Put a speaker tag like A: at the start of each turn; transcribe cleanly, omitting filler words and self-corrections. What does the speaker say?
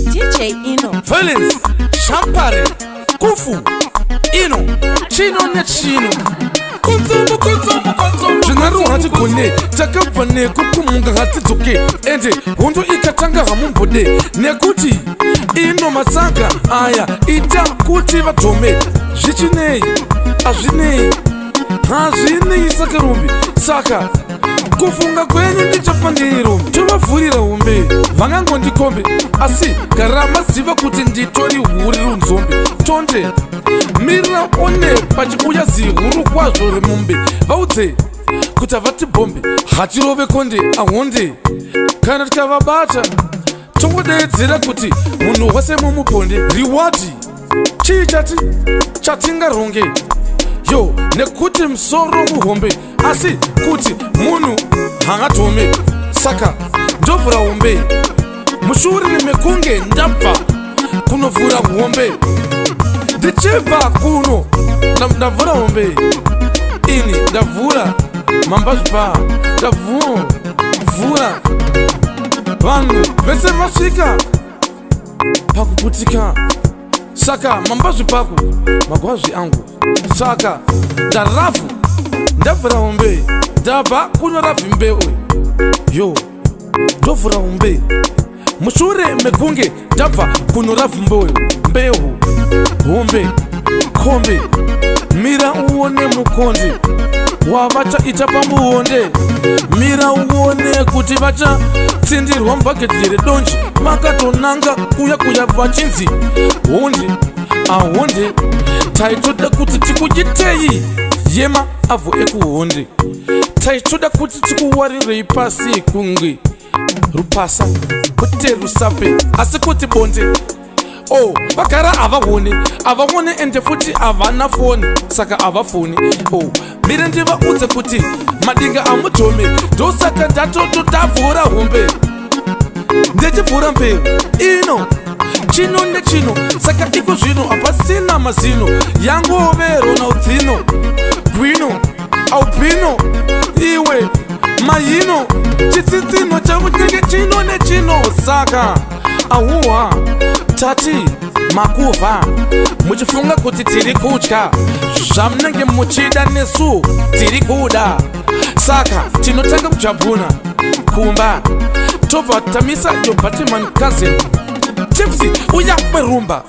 A: DJ Ino,
B: Violence, Champare, Kufu, Ino, Chino ne Chino. Konzomu Jinaru hati kone, takapane kukumunga hati toke. Ende, hondo ikatanga hamumbode. Nekuti, Ino masanga, aya, ita kuti vatome. Jichinei, ajinei, ajinei sakarumbi, saka. Kufunga kwenye ndichafaniro tovavhurira hombe vangango ndikombe asi garama ziva kuti nditori huri runzombe tonde mirira one pachiuya zihuru kwazvo remombe vaudze kuti havati bombe hatirove konde ahonde kana tikavabata tongodeedzera kuti munhu wese mumuponde riwadi chii chatingaronge yo nekuti musoro muhombe asi kuti munhu hangatome saka ndovhura hombe mushure mekunge ndabva kunovhura hombe ndichibva kuno ndavhura hombe ini ndavhura mambazvipa ndavhura vanhu vese vasvika pakuputika saka mambazvipako magwazvi angu saka ndarafu ndavhura hombe ndabva kuno ravhi mbewe yo ndovhura hombe mushure mekunge ndabva kuno ravhi mbewu hombe kombe mira uone mukonde wavachaita pamuhonde mira uone kuti vachatsindirwa mubhaketi redonji makatonanga kuya vachinzi honde ahonde taitoda kuti tikuitei yema avho ekuhonde taitoda kuti tikuwarirei pasi kunge rupasa kuti rusape asi kuti bonde vagara havahone ende futi havana foni saka havafoni mire ndivaudze kuti madinga amutome ndosaka ndatotodavhura hombe ndechivhura mbeu ino chino nechino saka iko zvino hapasina mazino yangovero naudzino gwino aubhino iwe mahino chitsitsino chamunyenge chino nechino saka ahuha tati makuva muchifunga kuti tiri kutya zvamunenge muchida nesu tiri kuda saka tinotanga kujabhuna kumba tobva tamisa yo batman cousin tipsy uya kwerumba